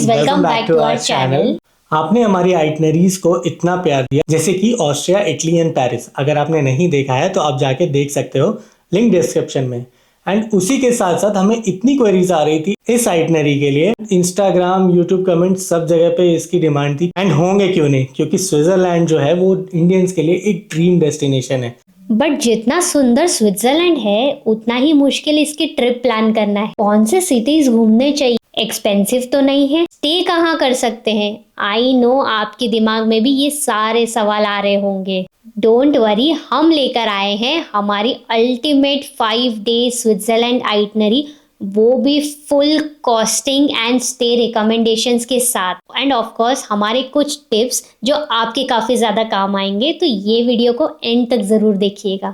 Welcome back to our channel. आपने हमारी itineraries को इतना प्यार दिया, जैसे कि ऑस्ट्रिया, इटली एंड पेरिस। अगर आपने नहीं देखा है तो आप जाके देख सकते हो, लिंक डिस्क्रिप्शन में। एंड उसी के साथ साथ हमें इतनी क्वेरीज आ रही थी इस आइटनरी के लिए, इंस्टाग्राम, यूट्यूब कमेंट सब जगह पे इसकी डिमांड थी। एंड होंगे क्यों नहीं, क्योंकि स्विट्जरलैंड जो है वो इंडियंस के लिए एक ड्रीम डेस्टिनेशन है। बट जितना सुंदर स्विट्जरलैंड है उतना ही मुश्किल इसकी ट्रिप प्लान करना है। कौन से सिटीज घूमने चाहिए, एक्सपेंसिव तो नहीं है, स्टे कहाँ कर सकते हैं। आई नो आपके दिमाग में भी ये सारे सवाल आ रहे होंगे। डोंट वरी, हम लेकर आए हैं हमारी अल्टीमेट 5 डे स्विट्जरलैंड आइटनरी, वो भी full costing and stay recommendations के साथ। एंड ऑफ कोर्स हमारे कुछ टिप्स जो आपके काफ़ी ज़्यादा काम आएंगे, तो ये वीडियो को एंड तक ज़रूर देखिएगा।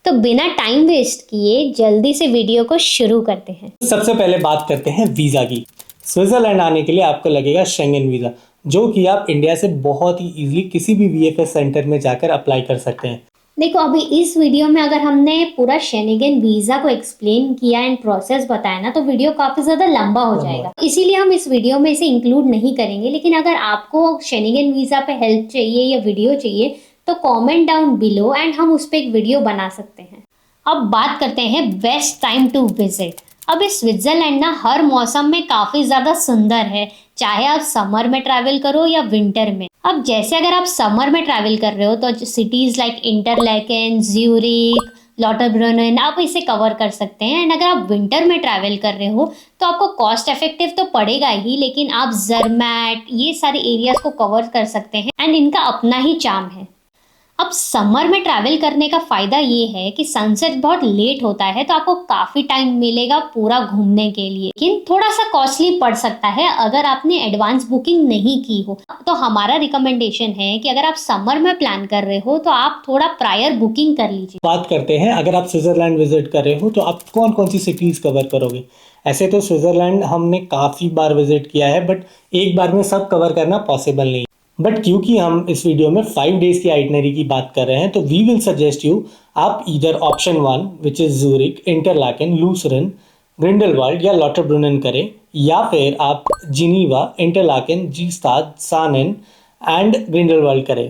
तो बिना टाइम वेस्ट किए जल्दी से वीडियो को शुरू करते हैं। सबसे पहले बात करते हैं वीज़ा की। स्विट्जरलैंड आने के लिए आपको लगेगा शेंगन वीज़ा, जो कि आप इंडिया से बहुत ही इजीली किसी भी वीएफएस सेंटर में जाकर अप्लाई कर सकते हैं। देखो, अभी इस वीडियो में अगर हमने पूरा शेंगन वीजा को एक्सप्लेन किया एंड प्रोसेस बताया ना, तो वीडियो काफी ज्यादा लंबा हो जाएगा, इसीलिए हम इस वीडियो में इसे इंक्लूड नहीं करेंगे। लेकिन अगर आपको शेंगन वीजा पे हेल्प चाहिए या वीडियो चाहिए तो कमेंट डाउन बिलो एंड हम उस पर एक वीडियो बना सकते हैं। अब बात करते हैं बेस्ट टाइम टू विजिट। अब इस स्विट्जरलैंड ना हर मौसम में काफी ज्यादा सुंदर है, चाहे आप समर में ट्रैवल करो या विंटर में। अब जैसे अगर आप समर में ट्रैवल कर रहे हो तो सिटीज लाइक इंटरलैकेन, ज्यूरिक, लॉटरब्रुनेन आप इसे कवर कर सकते हैं। एंड अगर आप विंटर में ट्रैवल कर रहे हो तो आपको कॉस्ट इफेक्टिव तो पड़ेगा ही, लेकिन आप जर्मैट ये सारे एरियाज को कवर कर सकते हैं एंड इनका अपना ही चार्म है। अब समर में ट्रैवल करने का फायदा ये है कि सनसेट बहुत लेट होता है, तो आपको काफी टाइम मिलेगा पूरा घूमने के लिए, लेकिन थोड़ा सा कॉस्टली पड़ सकता है अगर आपने एडवांस बुकिंग नहीं की हो। तो हमारा रिकमेंडेशन है कि अगर आप समर में प्लान कर रहे हो तो आप थोड़ा प्रायर बुकिंग कर लीजिए। बात करते हैं, अगर आप स्विट्जरलैंड विजिट कर रहे हो तो आप कौन कौन सी सिटीज कवर करोगे। ऐसे तो स्विट्जरलैंड हमने काफी बार विजिट किया है, बट एक बार में सब कवर करना पॉसिबल नहीं। बट क्योंकि हम इस वीडियो में 5 डेज की आइटनरी की बात कर रहे हैं, तो वी विल सजेस्ट यू आप इधर option 1 which is Zurich, Interlaken, Lucerne, Grindelwald या लॉटरब्रुनेन करें, या फिर आप जिनीवा, इंटरलैकेन, जीस्ताद, सानेन एंड ग्रिंडलवाल्ड करें।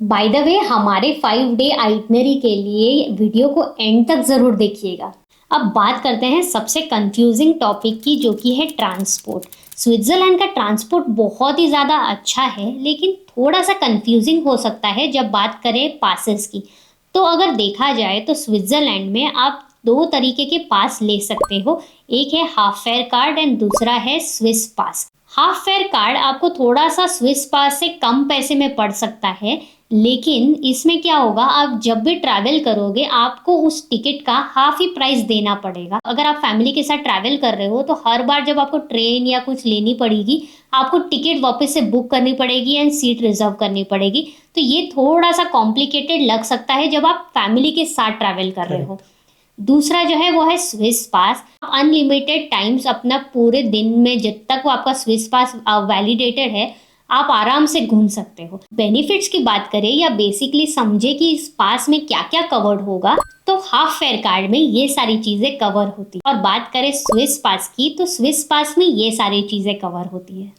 बाय द वे, हमारे 5 डे आइटनरी के लिए वीडियो को एंड तक जरूर देखिएगा। अब बात करते हैं सबसे कंफ्यूजिंग टॉपिक की, जो कि है ट्रांसपोर्ट। स्विट्जरलैंड का ट्रांसपोर्ट बहुत ही ज़्यादा अच्छा है, लेकिन थोड़ा सा कंफ्यूजिंग हो सकता है जब बात करें पासेस की। तो अगर देखा जाए तो स्विट्जरलैंड में आप 2 तरीके के पास ले सकते हो, एक है हाफ फेयर कार्ड एंड दूसरा है स्विस पास। हाफ फेयर कार्ड आपको थोड़ा सा स्विस पास से कम पैसे में पड़ सकता है, लेकिन इसमें क्या होगा, आप जब भी ट्रैवल करोगे आपको उस टिकट का हाफ ही प्राइस देना पड़ेगा। अगर आप फैमिली के साथ ट्रैवल कर रहे हो तो हर बार जब आपको ट्रेन या कुछ लेनी पड़ेगी, आपको टिकट वापस से बुक करनी पड़ेगी एंड सीट रिजर्व करनी पड़ेगी। तो ये थोड़ा सा कॉम्प्लिकेटेड लग सकता है जब आप फैमिली के साथ ट्रैवल कर रहे हो। दूसरा जो है वो है स्विस पास। अनलिमिटेड टाइम्स अपना पूरे दिन में जब तक वो आपका स्विस पास वैलिडेटेड है, आप आराम से घूम सकते हो। बेनिफिट्स की बात करें या बेसिकली समझे कि इस पास में क्या क्या कवर्ड होगा, तो हाफ फेयर कार्ड में ये सारी चीजें कवर होती है। और बात करें स्विस पास की, तो स्विस पास में ये सारी चीजें कवर होती है।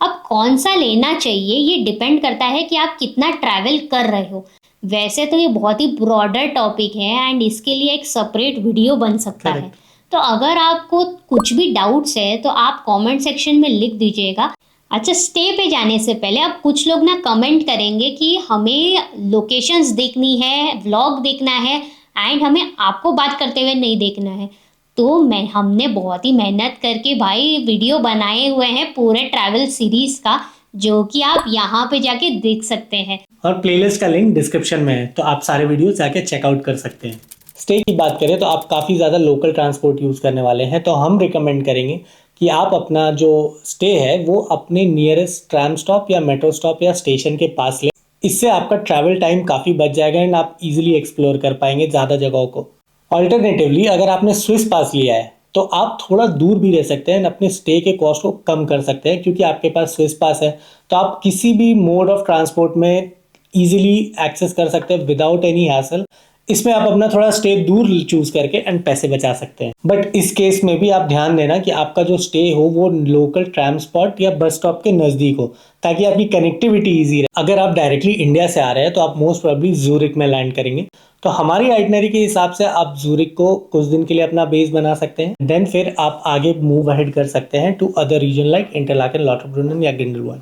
अब कौन सा लेना चाहिए ये डिपेंड करता है कि आप कितना ट्रैवल कर रहे हो। वैसे तो ये बहुत ही ब्रॉडर टॉपिक है एंड इसके लिए एक सेपरेट वीडियो बन सकता है। तो अगर आपको कुछ भी डाउट्स है तो आप कमेंट सेक्शन में लिख दीजिएगा। अच्छा, स्टे पे जाने से पहले अब कुछ लोग ना कमेंट करेंगे कि हमें लोकेशंस देखनी है, व्लॉग देखना है एंड हमें आपको बात करते हुए नहीं देखना है। तो हमने बहुत ही मेहनत करके भाई वीडियो बनाए हुए हैं पूरे ट्रैवल सीरीज का, जो कि आप यहाँ पे जाके देख सकते हैं और प्लेलिस्ट का लिंक डिस्क्रिप्शन में है, तो आप सारे वीडियो जाके चेकआउट कर सकते हैं। स्टे की बात करें तो आप काफ़ी ज़्यादा लोकल ट्रांसपोर्ट यूज़ करने वाले हैं, तो हम रिकमेंड करेंगे कि आप अपना जो स्टे है वो अपने नियरेस्ट ट्रैम स्टॉप या मेट्रो स्टॉप या स्टेशन के पास लें। इससे आपका ट्रैवल टाइम काफ़ी बच जाएगा एंड आप इजीली एक्सप्लोर कर पाएंगे ज़्यादा जगहों को। ऑल्टरनेटिवली अगर आपने स्विस पास लिया है तो आप थोड़ा दूर भी रह सकते हैं, अपने स्टे के कॉस्ट को कम कर सकते हैं, क्योंकि आपके पास स्विस पास है तो आप किसी भी मोड ऑफ ट्रांसपोर्ट में इजीली एक्सेस कर सकते हैं विदाउट एनी हैसल। इसमें आप अपना थोड़ा स्टे दूर चूज करके एंड पैसे बचा सकते हैं। बट इस केस में भी आप ध्यान देना कि आपका जो स्टे हो वो लोकल ट्राम स्पॉट या बस स्टॉप के नजदीक हो, ताकि आपकी कनेक्टिविटी ईजी रहे। अगर आप डायरेक्टली इंडिया से आ रहे हैं तो आप मोस्ट प्रोबेबली ज़ूरिक में लैंड करेंगे। तो हमारी आइटनरी के हिसाब से आप ज़ूरिक को कुछ दिन के लिए अपना बेस बना सकते हैं। देन फिर आप आगे मूव अहेड कर सकते हैं to other region like Interlaken, Lauterbrunnen या ग्रिंडलवाल्ड।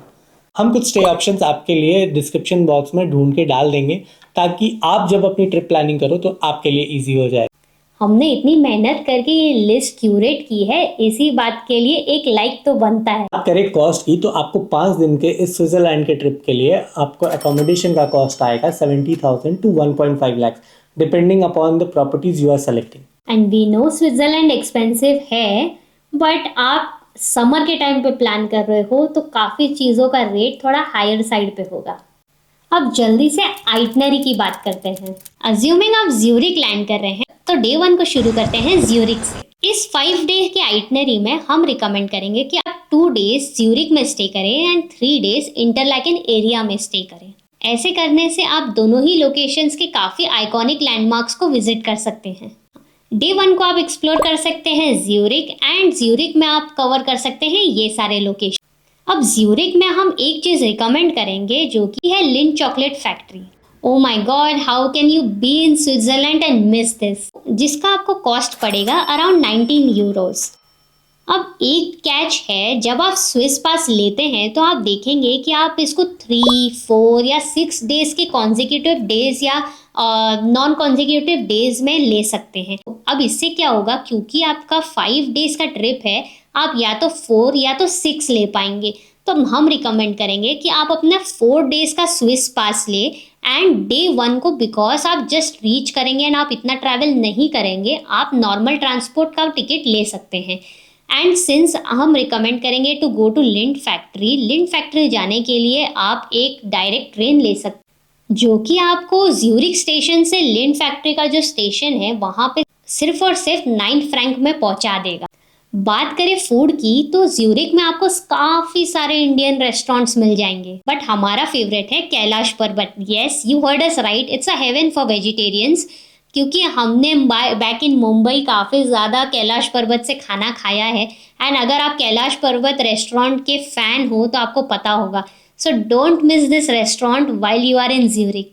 हम कुछ स्टे ऑप्शंस आपके लिए डिस्क्रिप्शन बॉक्स में ढूंढ के डाल देंगे, ताकि आप जब अपनी ट्रिप प्लानिंग करो तो आपके लिए इजी हो जाए। हमने इतनी मेहनत करके ये लिस्ट क्यूरेट की है, इसी बात के लिए एक लाइक तो बनता है। आप करें कॉस्ट की तो आपको 5 दिन के इस स्विट्जरलैंड के ट्रिप के लिए आपको अकोमोडेशन का कॉस्ट आएगा 70,000 to 1.5 lakh, depending upon the properties you are selecting. And we know Switzerland expensive है, बट आप समर के टाइम पे प्लान कर रहे हो तो काफ़ी चीज़ों का रेट थोड़ा हायर साइड पे होगा। अब जल्दी से आइटनरी की बात करते हैं। अज्यूमिंग आप ज्यूरिक लैंड कर रहे हैं तो डे 1 को शुरू करते हैं ज्यूरिक से। इस 5 डे के आइटनरी में हम रिकमेंड करेंगे कि आप 2 डेज ज्यूरिक में स्टे करें एंड 3 डेज इंटरलैकेन एरिया में स्टे करें। ऐसे करने से आप दोनों ही लोकेशंस के काफ़ी आइकॉनिक लैंडमार्क्स को विजिट कर सकते हैं। डे 1 को आप एक्सप्लोर कर सकते हैं ज्यूरिक, एंड ज्यूरिक में आप कवर कर सकते हैं ये सारे लोकेशन। अब ज्यूरिक में हम एक चीज़ रिकमेंड करेंगे जो कि है lint chocolate factory. O my God, how can you be in Switzerland and miss this, जिसका आपको कॉस्ट पड़ेगा अराउंड 19 यूरोस। अब एक कैच है, जब आप स्विस पास लेते हैं तो आप देखेंगे कि आप इसको 3, 4 या 6 डेज के कॉन्जिक्यूटिव डेज या नॉन कॉन्जिक्यूटिव डेज में ले सकते हैं। अब इससे क्या होगा, क्योंकि आपका 5 डेज का ट्रिप है, आप या तो 4 या तो 6 ले पाएंगे। तो हम रिकमेंड करेंगे कि आप अपना 4 डेज का स्विस पास ले, एंड डे 1 को बिकॉज आप जस्ट रीच करेंगे एंड आप इतना ट्रैवल नहीं करेंगे, आप नॉर्मल ट्रांसपोर्ट का टिकट ले सकते हैं। एंड सिंस हम रिकमेंड करेंगे to go to Lindt factory जाने के लिए आप एक डायरेक्ट ट्रेन ले सकते, जो कि आपको ज्यूरिक स्टेशन से लिंट फैक्ट्री का जो स्टेशन है वहाँ पे सिर्फ और सिर्फ 9 फ्रैंक में पहुँचा देगा। बात करें फूड की तो ज्यूरिक में आपको काफ़ी सारे इंडियन रेस्टोरेंट्स मिल जाएंगे, बट हमारा फेवरेट है Kailash Parbat. Yes, you heard us right, it's a heaven for vegetarians, क्योंकि हमने बैक इन मुंबई काफ़ी ज़्यादा कैलाश पर्वत से खाना खाया है। एंड अगर आप कैलाश पर्वत रेस्टोरेंट के फ़ैन हो तो आपको पता होगा। So don't miss this restaurant while you are in Zurich.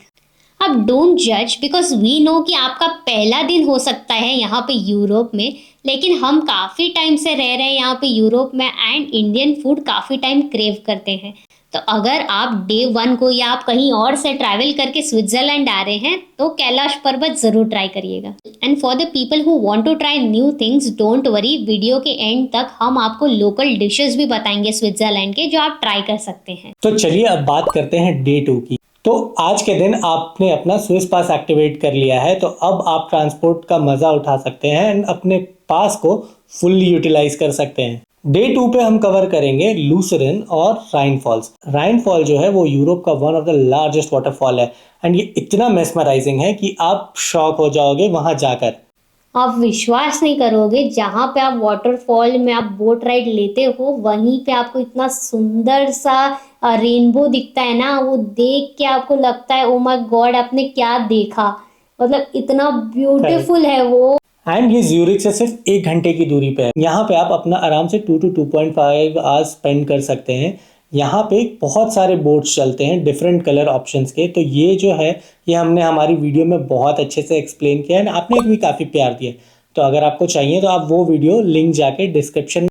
अब डोंट जज, बिकॉज वी नो कि आपका पहला दिन हो सकता है यहाँ पे यूरोप में, लेकिन हम काफ़ी टाइम से रह रहे हैं यहाँ पे यूरोप में, एंड इंडियन फूड काफ़ी टाइम क्रेव करते हैं। तो अगर आप डे 1 को या आप कहीं और से ट्रैवल करके स्विट्जरलैंड आ रहे हैं तो कैलाश पर्वत ज़रूर ट्राई करिएगा। And for the people who want to try new things, don't worry, video के एंड तक हम आपको लोकल डिशेस भी बताएंगे स्विट्जरलैंड के, जो आप ट्राई कर सकते हैं। तो चलिए अब बात करते हैं डे 2 की। तो आज के दिन आपने अपना स्विस पास एक्टिवेट कर लिया है, तो अब आप ट्रांसपोर्ट का मजा उठा सकते हैं एंड अपने पास को फुल्ली यूटिलाइज कर सकते हैं। डे 2 पे हम कवर करेंगे लूसरन और राइन फॉल्स। राइन फॉल जो है वो यूरोप का one of the largest waterfall है, एंड ये इतना मेस्मराइजिंग है कि आप शॉक हो जाओगे वहां जाकर। आप विश्वास नहीं करोगे, जहाँ पे आप वाटरफॉल में आप बोट राइड लेते हो वहीं पे आपको इतना सुंदर सा रेनबो दिखता है ना, वो देख के आपको लगता है ओ माय गॉड आपने क्या देखा, मतलब इतना ब्यूटीफुल है वो। एंड ये ज्यूरिक से सिर्फ 1 घंटे की दूरी पे है। यहाँ पे आप अपना आराम से 2 to 2.5 आवर्स स्पेंड कर सकते हैं। यहाँ पे बहुत सारे बोट्स चलते हैं डिफरेंट कलर ऑप्शंस के। तो ये जो है ये हमने हमारी वीडियो में बहुत अच्छे से एक्सप्लेन किया है, आपने भी काफ़ी प्यार दिया। तो अगर आपको चाहिए तो आप वो वीडियो लिंक जाके डिस्क्रिप्शन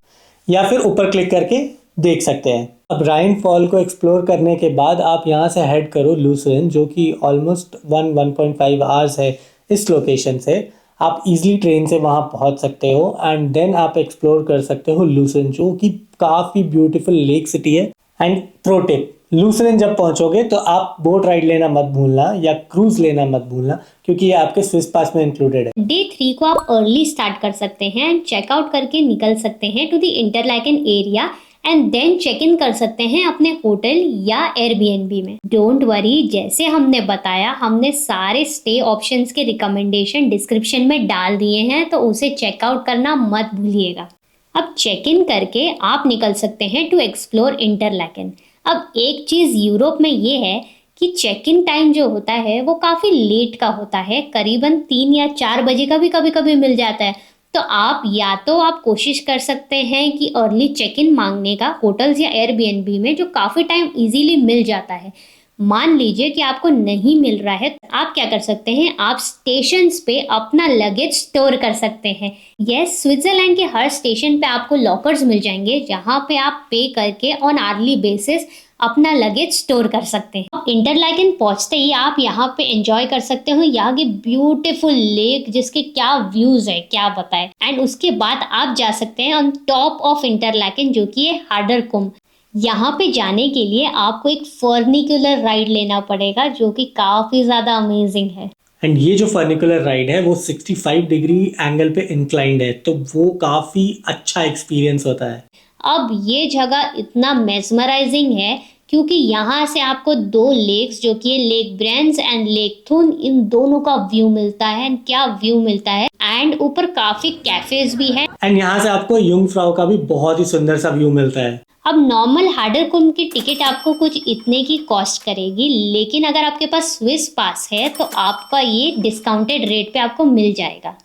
या फिर ऊपर क्लिक करके देख सकते हैं। अब राइन फॉल को एक्सप्लोर करने के बाद आप यहाँ से हेड करो लूसरन, जो कि ऑलमोस्ट 1.5 आवर्स है इस लोकेशन से। आप इजीली ट्रेन से वहाँ पहुँच सकते हो एंड देन आप एक्सप्लोर कर सकते हो लूसरन, जो कि काफ़ी ब्यूटीफुल लेक सिटी है। एंड प्रो टिप, लूसरन जब पहुँचोगे तो आप बोट राइड लेना मत भूलना या क्रूज लेना मत भूलना, क्योंकि ये आपके स्विस पास में इंक्लूडेड है। डे 3 को आप अर्ली स्टार्ट कर सकते हैं एंड चेकआउट करके निकल सकते हैं to the Interlaken area, and then check in कर सकते हैं अपने होटल या एयरबीएनबी में। डोंट वरी, जैसे हमने बताया हमने सारे स्टे ऑप्शंस के रिकमेंडेशन डिस्क्रिप्शन में डाल दिए हैं, तो उसे चेकआउट करना मत भूलिएगा। अब चेक इन करके आप निकल सकते हैं टू एक्सप्लोर इंटरलैकेन। अब एक चीज़ यूरोप में ये है कि चेक इन टाइम जो होता है वो काफ़ी लेट का होता है, करीबन 3 या 4 बजे का भी कभी कभी मिल जाता है। तो आप या तो आप कोशिश कर सकते हैं कि अर्ली चेक इन मांगने का होटल्स या एयरबीएनबी में, जो काफ़ी टाइम इजीली मिल जाता है। मान लीजिए कि आपको नहीं मिल रहा है, तो आप क्या कर सकते हैं, आप स्टेशंस पे अपना लगेज स्टोर कर सकते हैं। यस, स्विट्जरलैंड के हर स्टेशन पे आपको लॉकर्स मिल जाएंगे जहाँ पे आप पे करके ऑन आर्ली बेसिस अपना लगेज स्टोर कर सकते हैं। इंटरलैकेन पहुंचते ही आप यहाँ पे एंजॉय कर सकते हो यहाँ की ब्यूटीफुल लेक, जिसके क्या व्यूज है क्या बताए। एंड उसके बाद आप जा सकते हैं ऑन टॉप ऑफ इंटरलैकेन, जो कि है हार्डरकुम। यहाँ पे जाने के लिए आपको एक फर्निकुलर राइड लेना पड़ेगा, जो कि काफी ज्यादा अमेजिंग है। एंड ये जो फर्निकुलर राइड है वो 65 डिग्री एंगल पे इंक्लाइंड है, तो वो काफ़ी अच्छा एक्सपीरियंस होता है। अब ये जगह इतना मेस्मराइजिंग है क्योंकि यहाँ से आपको 2 लेक्स, जो कि लेक ब्रेंस एंड लेक थून, इन दोनों का व्यू मिलता है। एंड क्या व्यू मिलता है, एंड ऊपर काफी कैफेज भी है। एंड यहाँ से आपको युंगफ्राउ का भी बहुत ही सुंदर सा व्यू मिलता है। अब नॉर्मल हार्डरकुम की टिकट आपको कुछ इतने की कॉस्ट करेगी, लेकिन अगर आपके पास स्विस पास है तो आपका ये डिस्काउंटेड रेट पे आपको मिल जाएगा।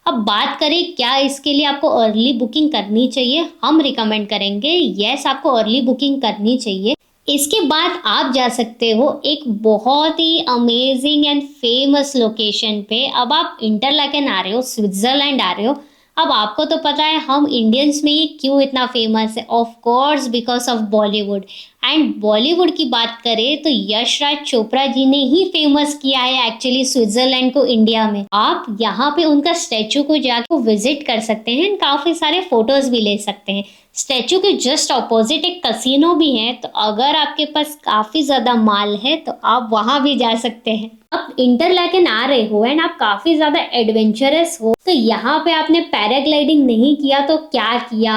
अब बात करें क्या इसके लिए आपको अर्ली बुकिंग करनी चाहिए, हम रिकमेंड करेंगे यस, आपको अर्ली बुकिंग करनी चाहिए। इसके बाद आप जा सकते हो एक बहुत ही अमेजिंग एंड फेमस लोकेशन पे। अब आप इंटरलैकेन आ रहे हो, स्विट्जरलैंड आ रहे हो। अब आपको तो पता है हम इंडियंस में ये क्यों इतना फेमस है, of course because of Bollywood. And Bollywood की बात करें तो यश राज चोपड़ा जी ने ही फेमस किया है एक्चुअली स्विट्जरलैंड को इंडिया में। आप यहाँ पे उनका स्टैचू को जाकर विजिट कर सकते हैं, काफी सारे फोटोज भी ले सकते हैं। स्टैचू के जस्ट ऑपोजिट एक कसिनो भी है, तो अगर आपके पास काफी ज्यादा माल है तो आप वहां भी जा सकते हैं। अब इंटरलैकेन आ रहे हो एंड आप काफी ज्यादा एडवेंचरस हो, तो यहाँ पे आपने पैराग्लाइडिंग नहीं किया तो क्या किया,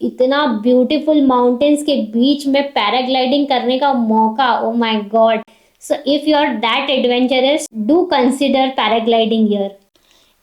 इतना ब्यूटीफुल माउंटेन्स के बीच में पैराग्लाइडिंग करने का मौका, oh my god. So if you are that adventurous, do consider paragliding here.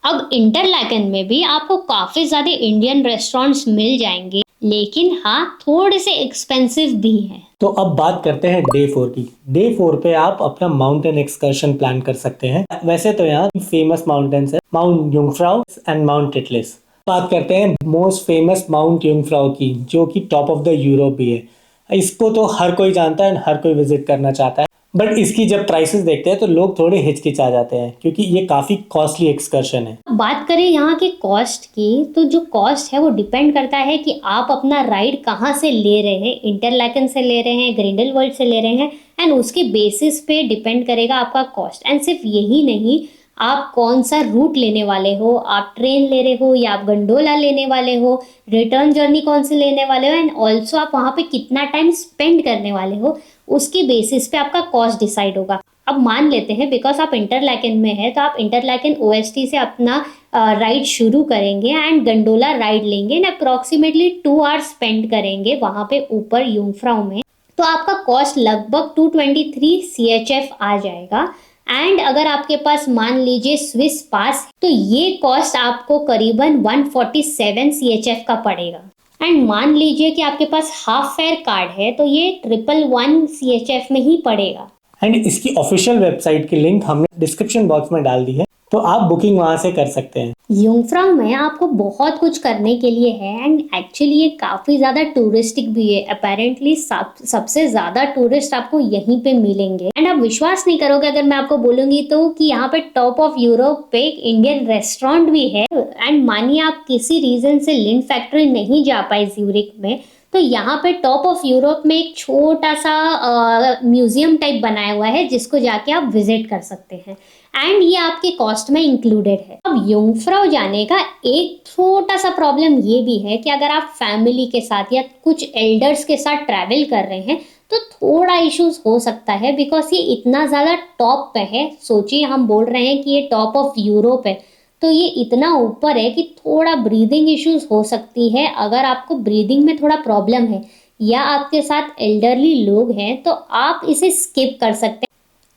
अब इंटरलैकेन में भी आपको काफी ज्यादा इंडियन रेस्टोरेंट्स मिल जाएंगे, लेकिन हाँ थोड़े से एक्सपेंसिव भी हैं। तो अब बात करते हैं डे 4 की। डे 4 पे आप अपना माउंटेन एक्सकर्शन प्लान कर सकते हैं। वैसे तो यहाँ फेमस माउंटेन्स है mount Jungfrau and mount Titlis. बात करते हैं मोस्ट फेमस माउंट युंगफ्राउ की, जो कि टॉप ऑफ द यूरोप भी है। इसको तो हर कोई जानता है, हर कोई विजिट करना चाहता है, बट इसकी जब प्राइसेस देखते हैं तो लोग थोड़े हिचकिचा जाते हैं क्योंकि ये काफी कॉस्टली एक्सकर्शन है। बात करें यहाँ के कॉस्ट की, तो जो कॉस्ट है वो डिपेंड करता है कि आप अपना राइड कहाँ से ले रहे हैं, इंटरलैकेन से ले रहे हैं, ग्रिंडलवाल्ड से ले रहे हैं, एंड उसके बेसिस पे डिपेंड करेगा आपका कॉस्ट। एंड सिर्फ यही नहीं, आप कौन सा रूट लेने वाले हो, आप ट्रेन ले रहे हो या आप गंडोला लेने वाले हो, रिटर्न जर्नी कौन सी लेने वाले हो, एंड ऑल्सो आप वहाँ पे कितना टाइम स्पेंड करने वाले हो, उसके बेसिस पे आपका कॉस्ट डिसाइड होगा। अब मान लेते हैं बिकॉज आप इंटरलैकेन में है तो आप इंटरलैकेन ओएसटी से अपना राइड शुरू करेंगे एंड गंडोला राइड लेंगे एंड अप्रॉक्सीमेटली 2 आवर्स स्पेंड करेंगे वहाँ पे ऊपर युंगफ्राउ में, तो आपका कॉस्ट लगभग 223 CHF आ जाएगा। एंड अगर आपके पास मान लीजिए स्विस पास, तो ये कॉस्ट आपको करीबन 147 CHF का पड़ेगा। एंड मान लीजिए कि आपके पास हाफ फेयर कार्ड है तो ये 111 CHF में ही पड़ेगा। एंड इसकी ऑफिशियल वेबसाइट की लिंक हमने डिस्क्रिप्शन बॉक्स में डाल दी है, तो आप बुकिंग वहां से कर सकते हैं। युंगफ्राउ में आपको बहुत कुछ करने के लिए है एंड एक्चुअली ये काफ़ी ज़्यादा टूरिस्टिक भी है। अपेरेंटली सबसे ज़्यादा टूरिस्ट आपको यहीं पे मिलेंगे। एंड आप विश्वास नहीं करोगे अगर मैं आपको बोलूँगी तो कि यहाँ पे टॉप ऑफ यूरोप पे एक इंडियन रेस्टोरेंट भी है। एंड मानिए आप किसी रीज़न से लिंड फैक्ट्री नहीं जा पाए ज्यूरिक में, तो यहाँ पे टॉप ऑफ यूरोप में एक छोटा सा म्यूजियम टाइप बनाया हुआ है जिसको जाके आप विजिट कर सकते हैं एंड ये आपके कॉस्ट में इंक्लूडेड है। अब युंगफ्राउ जाने का एक छोटा सा प्रॉब्लम ये भी है कि अगर आप फैमिली के साथ या कुछ एल्डर्स के साथ ट्रैवल कर रहे हैं तो थोड़ा इश्यूज हो सकता है बिकॉज ये इतना ज़्यादा टॉप पे है। सोचिए हम बोल रहे हैं कि ये टॉप ऑफ यूरोप है, तो ये इतना ऊपर है कि थोड़ा ब्रीदिंग इश्यूज हो सकती है। अगर आपको ब्रीदिंग में थोड़ा प्रॉब्लम है या आपके साथ एल्डरली लोग हैं तो आप इसे स्किप कर सकते हैं।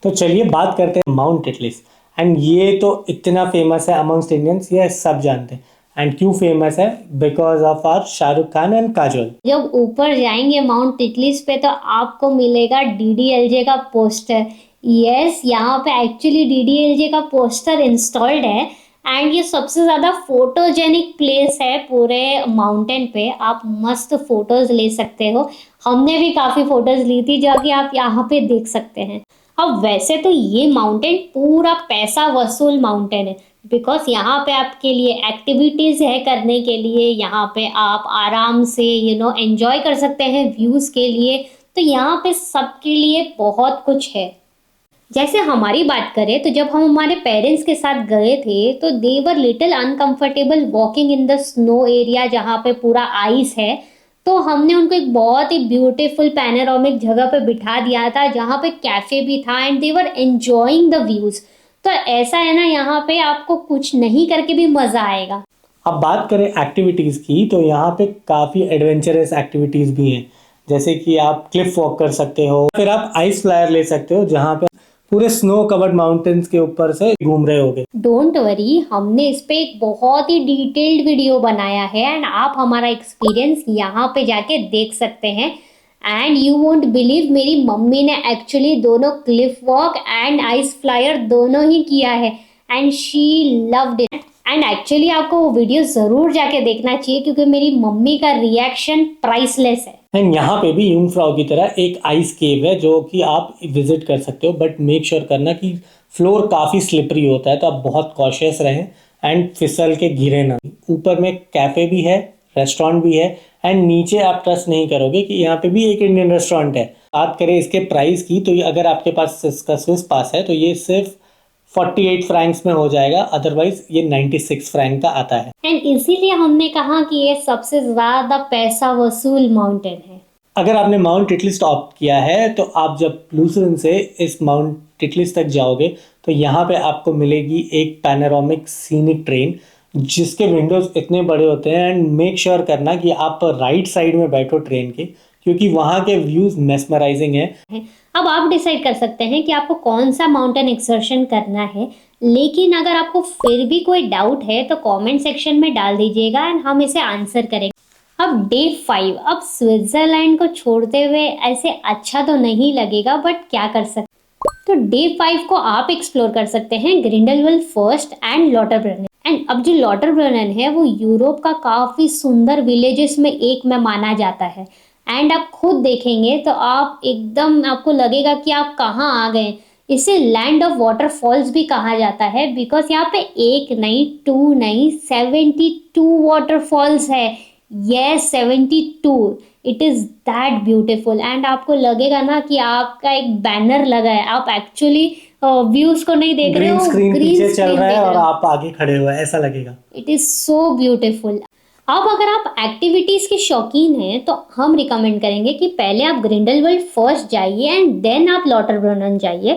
तो चलिए बात करते हैं माउंट टिटलिस। एंड ये तो इतना फेमस है अमंगस्ट इंडियंस, ये सब जानते हैं। एंड क्यों फेमस है? Because of our Shahrukh Khan and Kajol. जब ऊपर जाएंगे माउंट टिटलिस पे तो आपको मिलेगा डीडीएलजे का पोस्टर। यस, यहाँ पे एक्चुअली डीडीएलजे का पोस्टर इंस्टॉल्ड है एंड ये सबसे ज़्यादा फोटोजेनिक प्लेस है पूरे माउंटेन पे। आप मस्त फोटोज ले सकते हो। हमने भी काफ़ी फोटोज ली थी जो कि आप यहाँ पे देख सकते हैं। अब वैसे तो ये माउंटेन पूरा पैसा वसूल माउंटेन है, बिकॉज यहाँ पे आपके लिए एक्टिविटीज़ है करने के लिए। यहाँ पे आप आराम से एंजॉय कर सकते हैं व्यूज़ के लिए। तो यहाँ पे सबके लिए बहुत कुछ है। जैसे हमारी बात करें तो जब हम हमारे पेरेंट्स के साथ गए थे तो they were little uncomfortable walking in the snow area जहाँ पे पूरा आइस है। तो हमने उनको एक बहुत ही ब्यूटीफुल पैनोरामिक जगह पे बिठा दिया था जहाँ पे कैफे भी था and they were enjoying the views. तो ऐसा है ना, यहाँ पे आपको कुछ नहीं करके भी मजा आएगा। अब बात करें एक्टिविटीज़ की तो यहाँ पे काफ़ी एडवेंचरस एक्टिविटीज़ भी हैं, जैसे कि आप क्लिफ वॉक कर सकते हो, फिर आप आइस फ्लायर ले सकते हो जहाँ पे पूरे स्नो कवर्ड माउंटेन्स के ऊपर से घूम रहे होगे। डोंट वरी, हमने इस पे एक बहुत ही डिटेल्ड वीडियो बनाया है एंड आप हमारा एक्सपीरियंस यहाँ पे जाके देख सकते हैं। एंड यू वोंट बिलीव, मेरी मम्मी ने एक्चुअली दोनों Cliff walk and ice flyer दोनों ही किया है and she loved it. And actually आपको वो वीडियो जरूर जाके देखना चाहिए क्योंकि मेरी मम्मी का रिएक्शन प्राइसलेस है। एंड यहाँ पे भी यूंगफ्राउ की तरह एक आइस केव है जो कि आप विजिट कर सकते हो, बट मेक श्योर करना कि फ्लोर काफ़ी स्लिपरी होता है, तो आप बहुत कॉशियस रहें एंड फिसल के गिरे ना। ऊपर में कैफ़े भी है, रेस्टोरेंट भी है एंड नीचे आप ट्रस्ट नहीं करोगे कि यहाँ पे भी एक इंडियन रेस्टोरेंट है। बात करें इसके प्राइस की तो ये अगर आपके पास इसका स्विस पास है तो ये सिर्फ 48 फ्रैंक्स में हो जाएगा, अदरवाइज ये 96 फ्रैंक का आता है। एंड इसीलिए हमने कहा कि ये सबसे ज्यादा पैसा वसूल माउंटेन है। अगर आपने माउंट टिटलिस टॉप किया है तो आप जब लूसरन से इस माउंट टिटलिस तक जाओगे तो यहाँ पे आपको मिलेगी एक पैनोरामिक सीनिक ट्रेन जिसके विंडोज इतने बड़े होते हैं। एंड मेक श्योर करना कि आप राइट साइड में बैठो ट्रेन के, क्योंकि वहाँ के व्यूज मेस्मराइजिंग है। अब आप डिसाइड कर सकते हैं कि आपको कौन सा माउंटेन एक्सर्शन करना है, लेकिन अगर आपको फिर भी कोई डाउट है तो कमेंट सेक्शन में डाल दीजिएगा एंड हम इसे आंसर करेंगे। अब डे 5, अब स्विट्जरलैंड को छोड़ते हुए ऐसे अच्छा तो नहीं लगेगा, बट क्या कर सकते। तो डे 5 को आप एक्सप्लोर कर सकते हैं ग्रिंडलवेल फर्स्ट एंड लॉटरब्रनन। एंड अब जो लॉटरब्रनन है वो यूरोप का काफ़ी सुंदर विलेजेस में एक में माना जाता है। एंड आप खुद देखेंगे तो आप एकदम आपको लगेगा कि आप कहाँ आ गए। इसे लैंड ऑफ वाटरफॉल्स भी कहा जाता है बिकॉज यहाँ पे एक नहीं, 2 नहीं, 72 वाटरफॉल्स है। Yes, 72। It is that beautiful and आपको लगेगा ना कि आपका एक बैनर लगा है, आप एक्चुअली व्यूज को नहीं देख रहे हो, ग्रीन पीछे चल रहा है और आप आगे खड़े हुए, ऐसा लगेगा। It is so beautiful. अब अगर आप एक्टिविटीज के शौकीन हैं तो हम रिकमेंड करेंगे कि पहले आप ग्रिंडलवेल फर्स्ट जाइए एंड देन आप लॉटरब्रनन जाइए।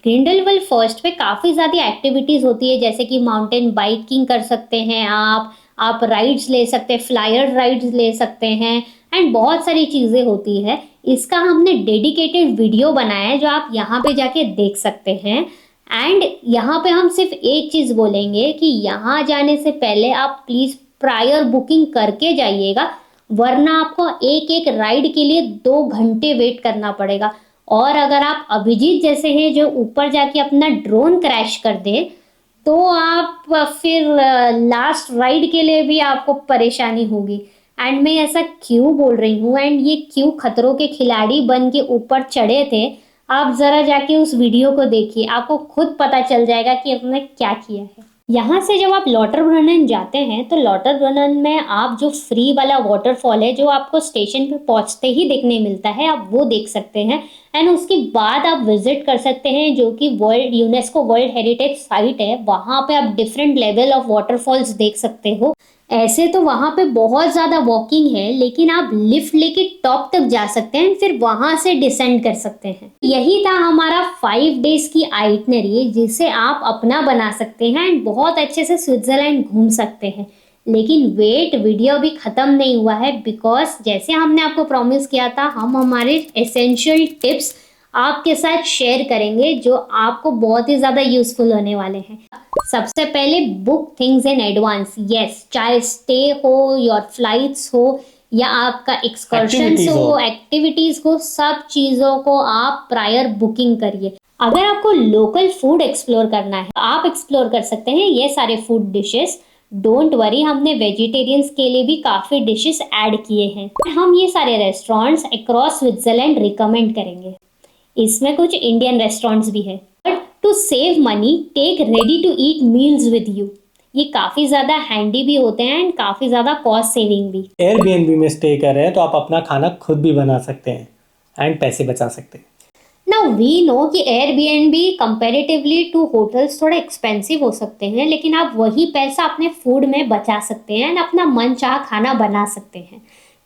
ग्रिंडलवेल फर्स्ट पे काफ़ी ज़्यादा एक्टिविटीज़ होती है, जैसे कि माउंटेन बाइकिंग कर सकते हैं आप राइड्स ले सकते हैं, फ्लायर राइड्स ले सकते हैं एंड बहुत सारी चीज़ें होती है। इसका हमने डेडिकेटेड वीडियो बनाया है जो आप यहाँ पे जाके देख सकते हैं। एंड यहाँ पे हम सिर्फ एक चीज़ बोलेंगे कि यहाँ जाने से पहले आप प्लीज़ प्रायर बुकिंग करके जाइएगा, वरना आपको एक एक राइड के लिए 2 घंटे वेट करना पड़ेगा। और अगर आप अभिजीत जैसे हैं जो ऊपर जाके अपना ड्रोन क्रैश कर दे तो आप फिर लास्ट राइड के लिए भी आपको परेशानी होगी। एंड मैं ऐसा क्यों बोल रही हूँ एंड ये क्यों खतरों के खिलाड़ी बन के ऊपर चढ़े थे, आप ज़रा जाके उस वीडियो को देखिए, आपको खुद पता चल जाएगा कि उसने क्या किया है। यहाँ से जब आप लॉटरब्रनन जाते हैं तो लॉटरब्रनन में आप जो फ्री वाला वाटरफॉल है जो आपको स्टेशन पे पहुँचते ही देखने मिलता है, आप वो देख सकते हैं। एंड उसके बाद आप विजिट कर सकते हैं जो कि यूनेस्को वर्ल्ड हेरिटेज साइट है, वहाँ पे आप डिफरेंट लेवल ऑफ वाटरफॉल्स देख सकते हो। ऐसे तो वहाँ पे बहुत ज़्यादा वॉकिंग है, लेकिन आप लिफ्ट लेके टॉप तक जा सकते हैं, फिर वहाँ से डिसेंड कर सकते हैं। यही था हमारा 5 डेज की आइटनरी जिसे आप अपना बना सकते हैं एंड बहुत अच्छे से स्विट्जरलैंड घूम सकते हैं। लेकिन वेट, वीडियो अभी ख़त्म नहीं हुआ है बिकॉज जैसे हमने आपको प्रॉमिस किया था हम हमारे एसेंशियल टिप्स आपके साथ शेयर करेंगे जो आपको बहुत ही ज़्यादा यूजफुल होने वाले हैं। सबसे पहले book things in advance. Yes, चाहे स्टे हो, योर फ्लाइट्स हो या आपका एक्सकर्शंस हो, एक्टिविटीज हो, सब चीज़ों को आप प्रायर बुकिंग करिए। अगर आपको लोकल फूड एक्सप्लोर करना है आप एक्सप्लोर कर सकते हैं ये सारे फूड डिशेस। डोंट वरी, हमने वेजिटेरियंस के लिए भी काफ़ी डिशेस ऐड किए हैं। हम ये सारे रेस्टोरेंट्स अक्रॉस स्विट्जरलैंड रिकमेंड करेंगे। इसमें कुछ इंडियन रेस्टोरेंट्स भी है। But to save money take ready to eat meals with you. ये काफ़ी ज़्यादा हैंडी भी होते हैं एंड काफ़ी ज़्यादा कॉस्ट सेविंग भी। एयरबीएनबी में स्टे कर रहे हैं तो आप अपना खाना खुद भी बना सकते हैं एंड पैसे बचा सकते हैं। नाउ वी नो कि एयरबीएनबी कंपैरेटिवली टू होटल्स थोड़ा एक्सपेंसिव हो सकते हैं, लेकिन आप वही पैसा अपने फूड में बचा सकते हैं एंड अपना मनचाहा खाना बना सकते हैं।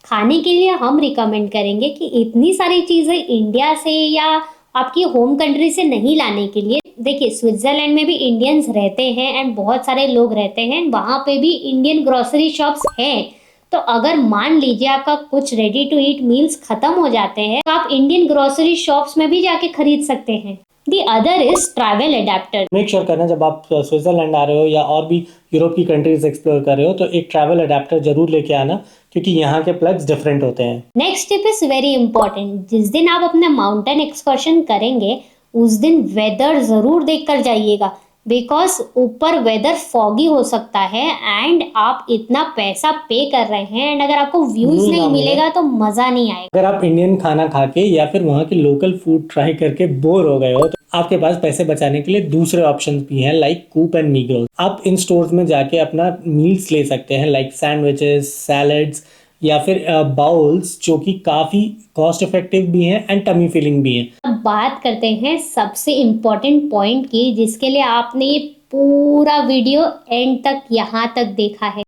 खाने के लिए हम रिकमेंड करेंगे कि इतनी सारी चीज़ें इंडिया से या आपकी होम कंट्री से नहीं लाने के लिए। देखिए, स्विट्जरलैंड में भी इंडियंस रहते हैं एंड बहुत सारे लोग रहते हैं, वहाँ पे भी इंडियन ग्रोसरी शॉप्स हैं। तो अगर मान लीजिए आपका कुछ रेडी टू ईट मील्स खत्म हो जाते हैं तो आप इंडियन ग्रोसरी शॉप्स में भी जाके खरीद सकते हैं। The other is travel adapter. Make sure करना जब आप स्विट्जरलैंड आ रहे हो या और भी यूरोप की कंट्रीज एक्सप्लोर कर रहे हो तो एक ट्रैवल अडेप्टर जरूर लेके आना, क्योंकि यहाँ के प्लग्स डिफरेंट होते हैं। Next tip is very important. जिस दिन आप अपना माउंटेन एक्सकर्शन करेंगे उस दिन वेदर जरूर देख कर जाइएगा, बिकॉज ऊपर वेदर फॉगी हो सकता है एंड आप इतना पैसा पे कर रहे हैं एंड अगर आपको व्यूज नहीं मिलेगा तो मजा नहीं आएगा। अगर आप इंडियन खाना खा के या फिर वहाँ के लोकल फूड ट्राई करके बोर हो गए हो तो आपके पास पैसे बचाने के लिए दूसरे ऑप्शंस भी हैं, लाइक कूप एंड मीग्रोस। आप इन स्टोर्स में जाके अपना मील्स ले सकते हैं, लाइक सैंडविचेस, सैलड्स या फिर बाउल्स, जो कि काफी कॉस्ट इफेक्टिव भी हैं एंड टमी फिलिंग भी हैं। अब बात करते हैं सबसे इम्पोर्टेंट पॉइंट की, जिसके लिए आपने ये पूरा वीडियो एंड तक यहाँ तक देखा है।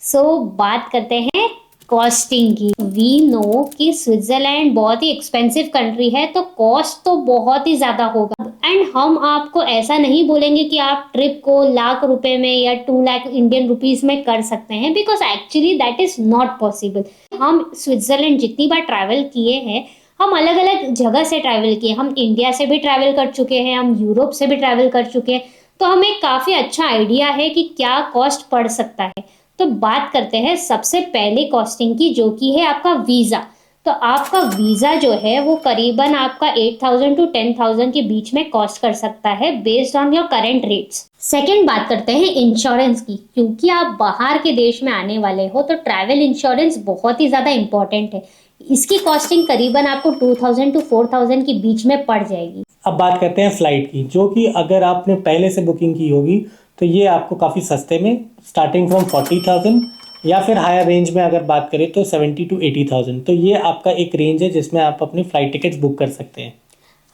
सो बात करते हैं कॉस्टिंग की। वी नो कि स्विट्जरलैंड बहुत ही एक्सपेंसिव कंट्री है, तो कॉस्ट तो बहुत ही ज़्यादा होगा एंड हम आपको ऐसा नहीं बोलेंगे कि आप ट्रिप को लाख रुपए में या 2 लाख इंडियन रुपीस में कर सकते हैं, because actually that is not possible. हम स्विट्जरलैंड जितनी बार ट्रैवल किए हैं, हम अलग अलग जगह से ट्रैवल किए। हम इंडिया से भी ट्रैवल कर चुके हैं, हम यूरोप से भी ट्रैवल कर चुके हैं, तो हमें काफ़ी अच्छा आइडिया है कि क्या कॉस्ट पड़ सकता है। तो बात करते हैं सबसे पहले कॉस्टिंग की, जो कि है आपका वीज़ा। तो आपका वीज़ा जो है वो करीबन आपका 8,000 to 10,000 के बीच में कॉस्ट कर सकता है based on your current rates. Second बात करते हैं इंश्योरेंस की। क्योंकि आप बाहर के देश में आने वाले हो तो ट्रैवल इंश्योरेंस बहुत ही ज़्यादा इंपॉर्टेंट है। इसकी कॉस्टिंग करीबन आपको 2,000 to 4,000 के बीच में पड़ जाएगी। अब बात करते हैं फ्लाइट की, जो कि अगर आपने पहले से बुकिंग की होगी तो ये आपको काफ़ी सस्ते में, स्टार्टिंग फ्रॉम 40,000 या फिर हायर रेंज में अगर बात करें तो 70 to 80,000। तो ये आपका एक रेंज है जिसमें आप अपनी फ्लाइट टिकट्स बुक कर सकते हैं।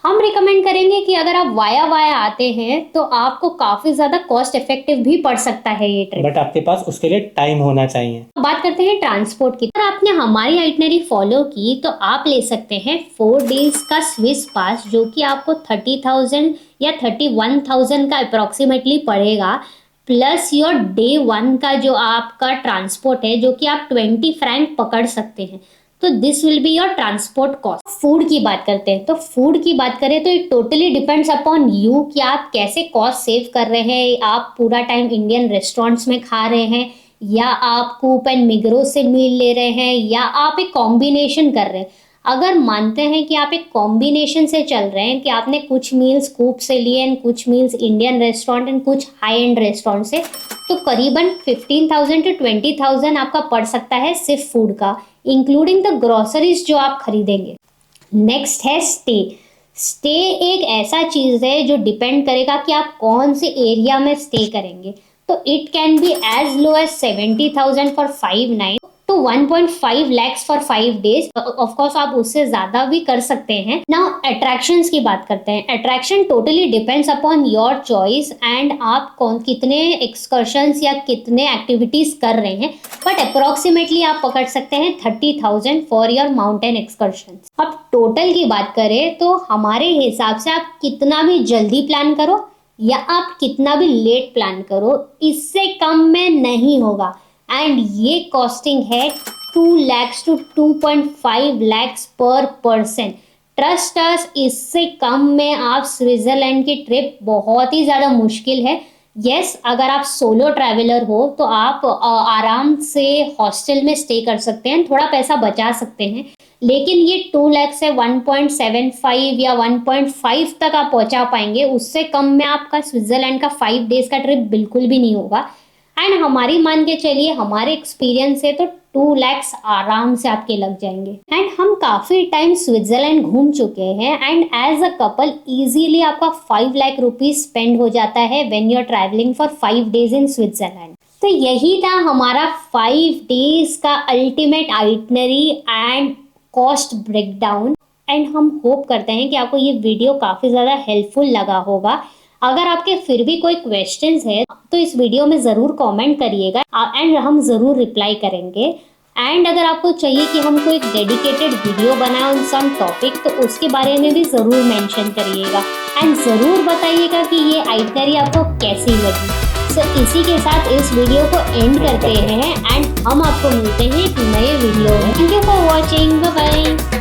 हम रिकमेंड करेंगे कि अगर आप वाया आते हैं तो आपको काफ़ी ज़्यादा कॉस्ट इफेक्टिव भी पड़ सकता है ये ट्रिप, बट आपके पास उसके लिए टाइम होना चाहिए। बात करते हैं ट्रांसपोर्ट की। अगर आपने हमारी आइटनरी फॉलो की तो आप ले सकते हैं 4 डेज का स्विस पास, जो कि आपको 30,000 या 31,000 का अप्रोक्सीमेटली पड़ेगा, प्लस योर डे 1 का जो आपका ट्रांसपोर्ट है, जो कि आप 20 फ्रैंक पकड़ सकते हैं। तो this will be your transport cost. Food की बात करते हैं, तो फूड की बात करें तो it totally depends upon you कि आप कैसे कॉस्ट सेव कर रहे हैं। आप पूरा टाइम इंडियन रेस्टोरेंट्स में खा रहे हैं, या आप कूप एंड मिग्रोस से मील ले रहे हैं, या आप एक कॉम्बिनेशन कर रहे हैं। अगर मानते हैं कि आप एक कॉम्बिनेशन से चल रहे हैं कि आपने कुछ मील्स कूप से लिए एंड कुछ मील्स इंडियन रेस्टोरेंट एंड कुछ हाई एंड रेस्टोरेंट से, तो करीबन 15,000 to 20,000 आपका पड़ सकता है सिर्फ फूड का, इंक्लूडिंग द ग्रोसरीज जो आप खरीदेंगे। नेक्स्ट है स्टे। स्टे एक ऐसा चीज़ है जो डिपेंड करेगा कि आप कौन से एरिया में स्टे करेंगे। तो it can be as low as 70,000 for 5 night to 1.5 lakhs for 5 days। Of course आप उससे ज़्यादा भी कर सकते हैं। नाउ अट्रैक्शंस की बात करते हैं। Attraction totally depends upon your choice and आप कितने एक्सकर्शंस या कितने एक्टिविटीज कर रहे हैं, बट अप्रोक्सीमेटली आप पकड़ सकते हैं 30,000 फॉर योर माउंटेन एक्सकर्शन। अब टोटल की बात करें तो हमारे हिसाब से आप कितना भी जल्दी प्लान करो या आप कितना भी लेट प्लान करो, इससे कम में नहीं होगा। एंड ये कॉस्टिंग है 2 lakhs to 2.5 lakhs पर पर्सन। ट्रस्ट अस, इससे कम में आप स्विट्जरलैंड की ट्रिप बहुत ही ज़्यादा मुश्किल है। यस, अगर आप सोलो ट्रैवलर हो तो आप आराम से हॉस्टल में स्टे कर सकते हैं, थोड़ा पैसा बचा सकते हैं, लेकिन ये 2 लाख से 1.75 या 1.5 तक आप पहुंचा पाएंगे। उससे कम में आपका स्विट्जरलैंड का 5 डेज का ट्रिप बिल्कुल भी नहीं होगा। एंड हमारी मान के चलिए, हमारे एक्सपीरियंस से तो 2 लाख आराम से आपके लग जाएंगे। एंड हम काफी टाइम स्विट्जरलैंड घूम चुके हैं and as a couple easily आपका 5 लाख रुपीज स्पेंड हो जाता है when you are travelling for 5 days in Switzerland. तो यही था हमारा 5 डेज का ultimate itinerary and cost breakdown. And हम होप करते हैं कि आपको ये वीडियो काफी ज्यादा हेल्पफुल लगा होगा। अगर आपके फिर भी कोई क्वेश्चंस है तो इस वीडियो में ज़रूर कमेंट करिएगा एंड हम ज़रूर रिप्लाई करेंगे। एंड अगर आपको चाहिए कि हम कोई एक डेडिकेटेड वीडियो बनाएं ऑन सम टॉपिक, तो उसके बारे में भी ज़रूर मेंशन करिएगा एंड ज़रूर बताइएगा कि ये आइटनरी आपको कैसी लगी। सो इसी के साथ इस वीडियो को एंड करते हैं एंड हम आपको मिलते हैं एक नए वीडियो में। Thank you for watching, bye bye.